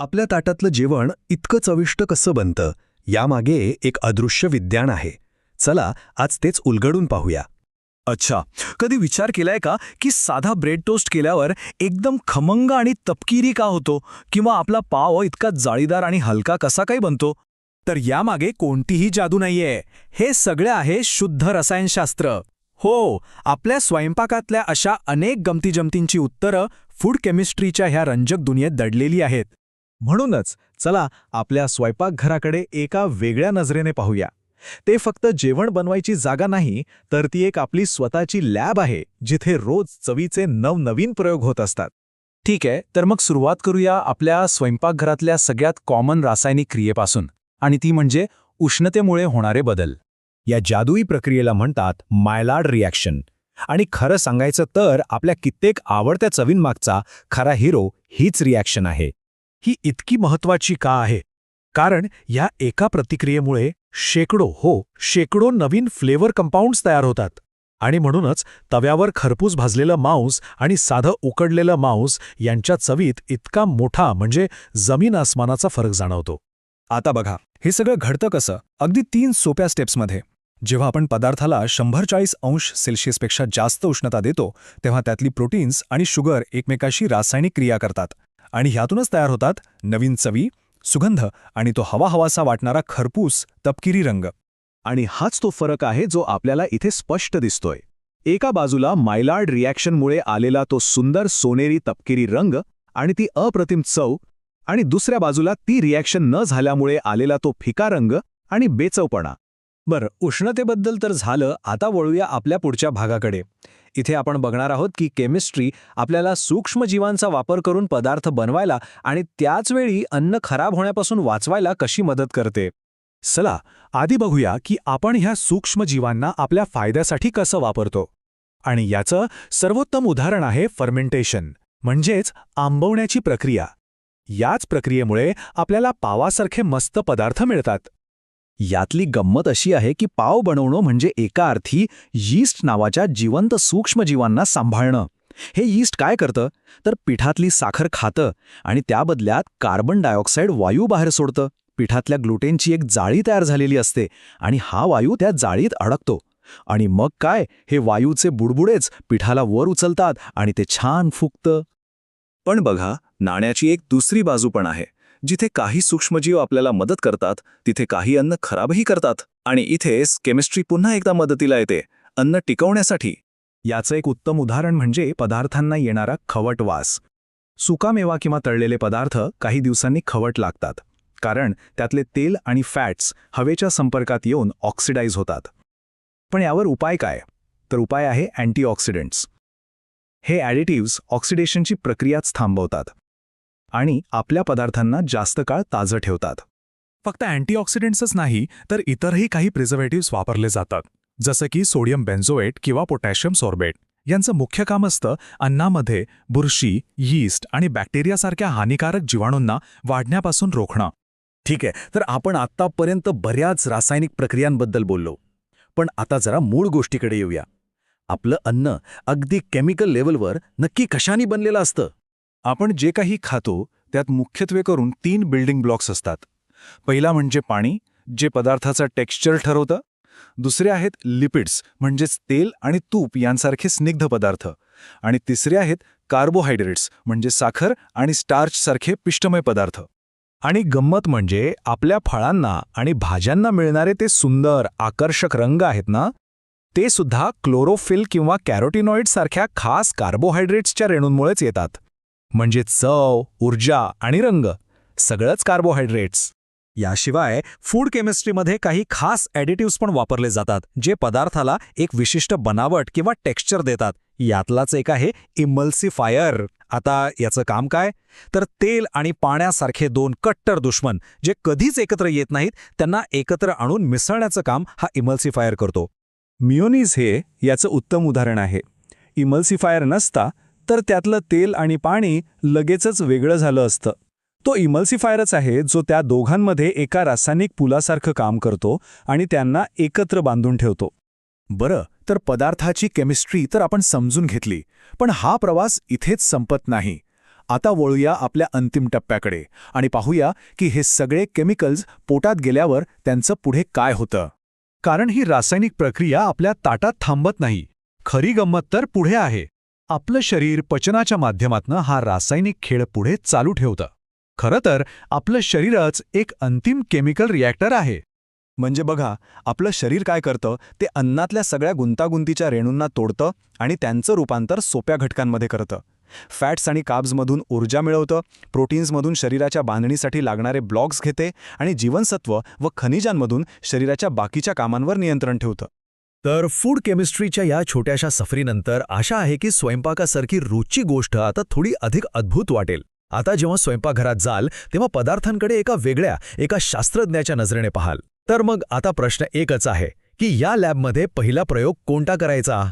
आपल्या ताटातलं जेवण इतकं चविष्ट कसं बनतं यामागे एक अदृश्य विज्ञान आहे. चला आज तेच उलगडून पाहूया. अच्छा, कधी विचार केलाय का की साधा ब्रेड टोस्ट केल्यावर एकदम खमंग आणि तपकिरी का होतो, किंवा आपला पाव इतका जाळीदार आणि हलका कसा काही बनतो? तर यामागे कोणतीही जादू नाहीये. हे सगळे आहे शुद्ध रसायनशास्त्र. हो, आपल्या स्वयंपाकातल्या अशा अनेक गमतीजमतींची उत्तरं फूड केमिस्ट्रीच्या ह्या रंजक दुनियेत दडलेली आहेत. म्हणूनच चला आपल्या स्वयंपाकघराकडे एका वेगळ्या नजरेने पाहूया. ते फक्त जेवण बनवायची जागा नाही, तर ती एक आपली स्वतःची लॅब आहे, जिथे रोज चवीचे नवनवीन प्रयोग होत असतात. ठीक आहे, तर मग सुरुवात करूया आपल्या स्वयंपाकघरातल्या सगळ्यात कॉमन रासायनिक क्रियेपासून, आणि ती म्हणजे उष्णतेमुळे होणारे बदल. या जादुई प्रक्रियेला म्हणतात मायलार्ड रिॲक्शन. आणि खरं सांगायचं तर आपल्या कित्येक आवडत्या चवींमागचा खरा हिरो हीच रिॲक्शन आहे. ही इतकी महत्वाची का आहे? कारण या एका प्रतिक्रियेमुळे शेकडो नवीन फ्लेवर कंपाऊंड्स तयार होतात. आणि म्हणूनच तव्यावर खरपूस भाजलेलं मांस आणि साधं उकडलेलं मांस यांच्या चवीत इतका मोठा, म्हणजे जमीन आसमानाचा फरक जाणवतो. आता बघा, हे सगळं घडतं कसं? अगदी 3 सोप्या स्टेप्समध्ये. जेव्हा आपण पदार्थाला 140°C जास्त उष्णता देतो, तेव्हा त्यातली प्रोटीन्स आणि शुगर एकमेकाशी रासायनिक क्रिया करतात. आणि ह्यातूनच तयार होतात नवीन चवी, सुगंध आणि तो हवाहवासा वाटणारा खरपूस तपकिरी रंग. आणि हाच तो फरक आहे जो आपल्याला इथे स्पष्ट दिसतोय. एका बाजूला मायलार्ड रिॲक्शनमुळे आलेला तो सुंदर सोनेरी तपकिरी रंग आणि ती अप्रतिम चव, आणि दुसऱ्या बाजूला ती रिॲक्शन न झाल्यामुळे आलेला तो फिका रंग आणि बेचवपणा. बरं, उष्णतेबद्दल तर झालं. आता वळूया आपल्या पुढच्या भागाकडे. इथे आपण बघणार आहोत की केमिस्ट्री आपल्याला सूक्ष्मजीवांचा वापर करून पदार्थ बनवायला आणि त्याचवेळी अन्न खराब होण्यापासून वाचवायला कशी मदत करते. चला आधी बघूया की आपण ह्या सूक्ष्मजीवांना आपल्या फायद्यासाठी कसं वापरतो. आणि याचं सर्वोत्तम उदाहरण आहे फर्मेंटेशन, म्हणजेच आंबवण्याची प्रक्रिया. याच प्रक्रियेमुळे आपल्याला पावासारखे मस्त पदार्थ मिळतात. यातली गंमत अशी आहे की पाव बनवणं म्हणजे एका अर्थी यीस्ट नावाच्या जिवंत सूक्ष्मजीवांना सांभाळणं. हे यीस्ट काय करतं तर पिठातली साखर खातं आणि त्या बदल्यात कार्बन डायऑक्साईड वायू बाहेर सोडतं. पिठातल्या ग्लुटेनची एक जाळी तयार झालेली असते आणि हा वायू त्या जाळीत अडकतो. आणि मग काय, हे वायूचे बुडबुडेच पिठाला वर उचलतात आणि ते छान फुगतं. पण बघा, नाण्याची एक दुसरी बाजू पण आहे. जिथे काही सूक्ष्मजीव आपल्याला मदत करतात, तिथे काही अन्न खराबही करतात. आणि इथेच केमिस्ट्री पुन्हा एकदा मदतीला येते, अन्न टिकवण्यासाठी. याचं एक उत्तम उदाहरण म्हणजे पदार्थांना येणारा खवट वास. सुकामेवा किंवा तळलेले पदार्थ काही दिवसांनी खवट लागतात, कारण त्यातले तेल आणि फॅट्स हवेच्या संपर्कात येऊन ऑक्सिडाइज होतात. पण यावर उपाय काय? तर उपाय आहे अँटीऑक्सिडंट्स. हे ॲडिटिव्ह्ज ऑक्सिडेशनची प्रक्रियाच थांबवतात आणि आपल्या पदार्थांना जास्त काळ ताजं ठेवतात. फक्त अँटीऑक्सिडंट्सच नाही, तर इतरही काही प्रिझर्वेटिव्ह्ज वापरले जातात, जसं की सोडियम बेन्झोएट किंवा पोटॅशियम सॉर्बेट. यांचं मुख्य काम असतं अन्नामध्ये बुरशी, यीस्ट आणि बॅक्टेरियासारख्या हानिकारक जीवाणूंना वाढण्यापासून रोखणं. ठीक आहे, तर आपण आत्तापर्यंत बऱ्याच रासायनिक प्रक्रियांबद्दल बोललो. पण आता जरा मूळ गोष्टीकडे येऊया. आपलं अन्न अगदी केमिकल लेवलवर नक्की कशाने बनलेलं असतं? आपण जे काही खातो त्यात मुख्यत्वे करून 3 बिल्डिंग ब्लॉक्स असतात. पहिला म्हणजे पाणी, जे पदार्थाचा टेक्स्चर ठरवतं. दुसरे आहेत लिपिड्स, म्हणजेच तेल आणि तूप यांसारखे स्निग्ध पदार्थ. आणि तिसरे आहेत कार्बोहायड्रेट्स, म्हणजे साखर आणि स्टार्चसारखे पिष्टमय पदार्थ. आणि गंमत म्हणजे आपल्या फळांना आणि भाज्यांना मिळणारे ते सुंदर आकर्षक रंग आहेत ना, ते सुद्धा क्लोरोफिल किंवा कॅरोटिनॉइड सारख्या खास कार्बोहायड्रेट्सच्या रेणूंमुळेच येतात. म्हणजे चव, ऊर्जा आणि रंग सगळंच कार्बोहायड्रेट्स. याशिवाय फूड केमिस्ट्रीमध्ये काही खास ॲडिटिव्ह्ज पण वापरले जातात, जे पदार्थाला एक विशिष्ट बनावट किंवा टेक्स्चर देतात. यातलाच एक आहे इमल्सिफायर. आता याचं काम काय? तर तेल आणि पाण्यासारखे 2 कट्टर दुश्मन जे कधीच एकत्र येत नाहीत, त्यांना एकत्र आणून मिसळण्याचं काम हा इमल्सिफायर करतो. मियोनीज हे याचं उत्तम उदाहरण आहे. इमल्सिफायर नसता तर त्यातलं तेल आणि पाणी लगेचच वेगळं झालं असतं. तो इमल्सिफायरच आहे जो त्या दोघांमध्ये एका रासायनिक पुलासारखं काम करतो आणि त्यांना एकत्र बांधून ठेवतो. बरं, तर पदार्थाची केमिस्ट्री तर आपण समजून घेतली, पण हा प्रवास इथेच संपत नाही. आता वळूया आपल्या अंतिम टप्प्याकडे आणि पाहूया की हे सगळे केमिकल्स पोटात गेल्यावर त्यांचं पुढे काय होतं. कारण ही रासायनिक प्रक्रिया आपल्या ताटात थांबत नाही. खरी गंमत तर पुढे आहे. आपलं शरीर पचनाच्या माध्यमातून हा रासायनिक खेळ पुढे चालू ठेवतं. खरं तर आपलं शरीरच एक अंतिम केमिकल रिॲक्टर आहे. म्हणजे बघा, आपलं शरीर काय करतं ते अन्नातल्या सगळ्या गुंतागुंतीच्या रेणूंना तोडतं आणि त्यांचं रूपांतर सोप्या घटकांमध्ये करतं. फॅट्स आणि कार्ब्समधून ऊर्जा मिळवतं, प्रोटीन्समधून शरीराच्या बांधणीसाठी लागणारे ब्लॉक्स घेते आणि जीवनसत्व व खनिजांमधून शरीराच्या बाकीच्या कामांवर नियंत्रण ठेवतं. तर फूड केमिस्ट्रीच्या या छोट्याशा सफरीनंतर आशा आहे की स्वयंपाकासारखी रोजची गोष्ट आता थोडी अधिक अद्भुत वाटेल. आता जेव्हा स्वयंपाकघरात जाल तेव्हा पदार्थांकडे एका शास्त्रज्ञाच्या नजरेने पाहाल. तर मग आता प्रश्न एकच आहे की या लॅबमध्ये पहिला प्रयोग कोणता करायचा.